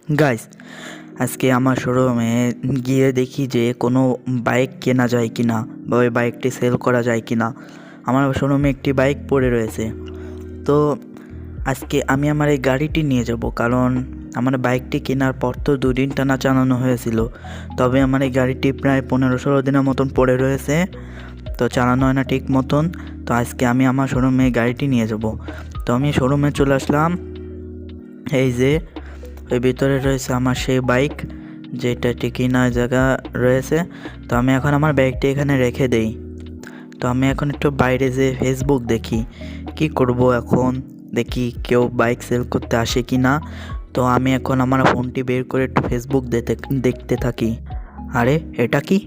Guys, আজকে আমার শোরুমে গিয়ে দেখি যে কোনো বাইক কেনা যায় কি না বা ওই বাইকটি সেল করা যায় কি না। আমার শোরুমে একটি বাইক পড়ে রয়েছে। তো আজকে আমি আমার এই গাড়িটি নিয়ে যাব, কারণ আমার বাইকটি কেনার পর তো 2 দিন টানা চালানো হয়েছিল। তবে আমার এই গাড়িটি প্রায় 15-16 দিনের মতন পড়ে রয়েছে, তো চালানো হয় না ঠিক মতন। তো আজকে আমি আমার শোরুমে গাড়িটি নিয়ে যাব। তো আমি শোরুমে চলে আসলাম। এই যে ওই ভিতরে রয়েছে আমার সেই বাইক, যেটা কেনার জায়গা রয়েছে। তো আমি এখন আমার ব্যাগটি এখানে রেখে দেই। তো আমি এখন একটু বাইরে যে ফেসবুক দেখি, কি করব এখন, দেখি কেউ বাইক সেল করতে আসে কি না। তো আমি এখন আমার ফোনটি বের করে একটু ফেসবুক দেখতে থাকি। আরে এটা কি?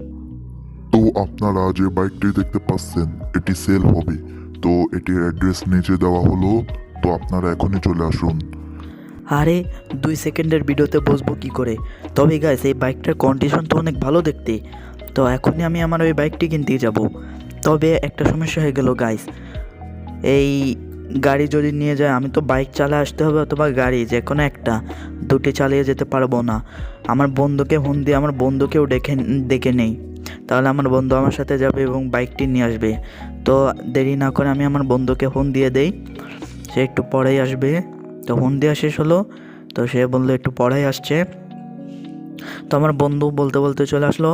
তো আপনারা যে বাইকটি দেখতে পাচ্ছেন এটি সেল হবে। তো এটির অ্যাড্রেস নিচে দেওয়া হলো। তো আপনারা এখনই চলে আসুন। আরে 2 সেকেন্ডের ভিডিওতে বসবো কি করে? তবে গাইস, এই বাইকটার কন্ডিশন তো অনেক ভালো দেখতে। তো এখনই আমি আমার ওই বাইকটি কিনতেই যাব। তবে একটা সমস্যা হয়ে গেল গাইস, এই গাড়ি যদি নিয়ে যায়, আমি তো বাইক চালিয়ে আসতে হবে অথবা গাড়ি, যে কোনো একটা, দুটি চালিয়ে যেতে পারবো না। আমার বন্ধুকে ফোন দিয়ে আমার বন্ধুকেও ডেকে নেই, তাহলে আমার বন্ধু আমার সাথে যাবে এবং বাইকটি নিয়ে আসবে। তো দেরি না করে আমি আমার বন্ধুকে ফোন দিয়ে দেই, সে একটু পরেই আসবে। তো ফোন দেওয়া শেষ হলো, তো সে বললো একটু পরেই আসছে। তো আমার বন্ধু বলতে বলতে চলে আসলো।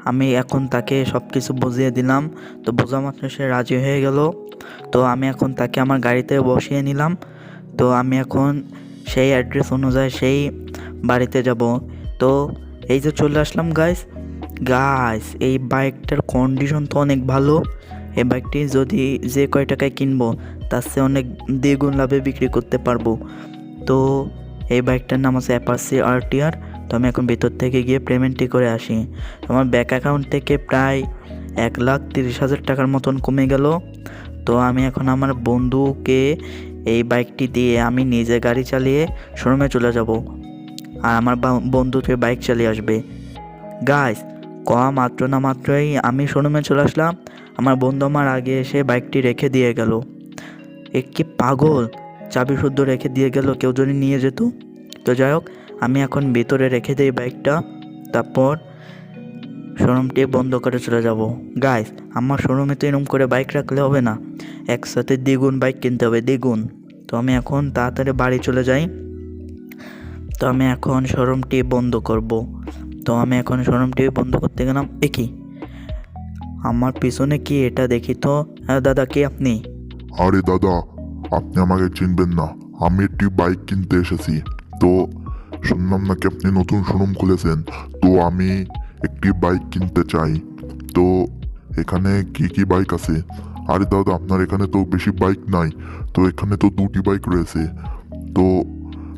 আমি এখন তাকে সব কিছু বুঝিয়ে দিলাম। তো বোঝা মাত্র সে রাজি হয়ে গেল। তো আমি এখন তাকে আমার গাড়িতে বসিয়ে নিলাম। তো আমি এখন সেই অ্যাড্রেস অনুযায়ী সেই বাড়িতে যাব। তো এই যে চলে আসলাম গাইস। গাইস, এই বাইকটার কন্ডিশন তো অনেক ভালো। এই বাইকটি যদি যে কয় টাকায় কিনবো, তার চেয়ে অনেক দ্বিগুণ লাভে বিক্রি করতে পারবো। তো এই বাইকটার নাম আছে অ্যাপাচি আরটিআর। তো আমি এখন ভিতর থেকে গিয়ে পেমেন্টটি করে আসি। আমার ব্যাঙ্ক অ্যাকাউন্ট থেকে প্রায় 1,30,000 টাকার মতন কমে গেল। তো আমি এখন আমার বন্ধুকে এই বাইকটি দিয়ে আমি নিজে গাড়ি চালিয়ে শোরুমে চলে যাব, আর আমার বন্ধু সে বাইক চালিয়ে আসবে। গাইস, মাত্র না মাত্রই আমি শোরুমে চলে আসলাম, আমার বন্ধু আমার আগে এসে বাইকটি রেখে দিয়ে গেল। এ কি পাগল, চাবি শুদ্ধ রেখে দিয়ে গেল, কেউ যদি নিয়ে যেত। তো যাই হোক, আমি এখন ভিতরে রেখে দিই বাইকটা, তারপর শোরুমটি বন্ধ করে চলে যাব। গাইস, আমার শোরুমে তো এরকম করে বাইক রাখলে হবে না, একসাথে দ্বিগুণ বাইক কিনতে হবে, দ্বিগুণ। তো আমি এখন তাড়াতাড়ি বাড়ি চলে যাই। তো আমি এখন শোরুমটি বন্ধ করব। তো আমি এখন শোরুমটি বন্ধ করতে গেলাম। কি আমার পিছনে কি এটা দেখি তো। হ্যাঁ দাদা, কে আপনি? আরে দাদা, আপনি আমাকে চিনবেন না। আমি একটি বাইক কিনতে এসেছি। তো শুনলাম নাকি আপনি নতুন শোরুম খুলেছেন। তো আমি একটি বাইক কিনতে চাই। তো এখানে কি কি বাইক আছে? আরে দাদা, আপনার এখানে তো বেশি বাইক নাই। তো এখানে তো 2টি বাইক রয়েছে। তো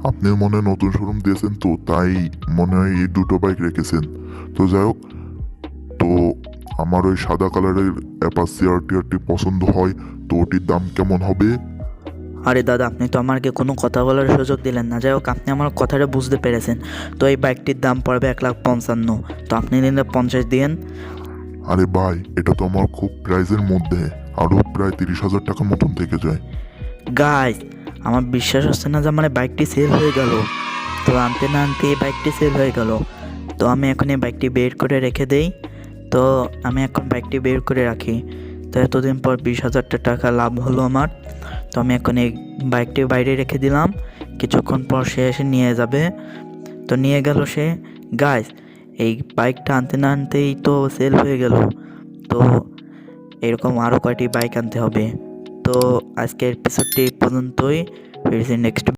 আপনি মনে হয় নতুন শোরুম দিয়েছেন, তো তাই মনে হয় এই 2টো বাইক রেখেছেন। তো যাই হোক, তো আমার ওই সাদা কালারের অ্যাপাচি আরটিআরটি পছন্দ হয়। তো ওটির দাম কেমন হবে? আরে দাদা, আপনি তো আমাকে কোনো কথা বলার সুযোগ দিলেন না। যাই হোক, আপনি আমার কথাটা বুঝতে পেরেছেন। তো এই বাইকটির দাম পড়বে 1,55,000। তো আপনি দিলে 50 দিন। আরে ভাই, এটা তো আমার খুব প্রাইজের মধ্যে, আরও প্রায় 30,000 টাকার মতন থেকে যায়। গাইস, আমার বিশ্বাস হচ্ছে না যে আমার এই বাইকটি সেল হয়ে গেল। তো আনতে না আনতে এই বাইকটি সেল হয়ে গেল। তো আমি এখন এই বাইকটি বের করে রেখে দেই। তো আমি এখন বাইকটি বের করে রাখি। তো এতদিন পর 20,000 টাকা লাভ হলো আমার। তো আমি এখন এই বাইকটি বাইরে রেখে দিলাম। কিছুক্ষণ পর সে এসে নিয়ে যাবে। তো নিয়ে গেল সে। গাইস, এই বাইকটা আনতে না আনতেই তো সেল হয়ে গেল। তো এরকম আরও কয়টি বাইক আনতে হবে। তো আজকের এপিসোডটি এই পর্যন্তই। ফিরছি নেক্সট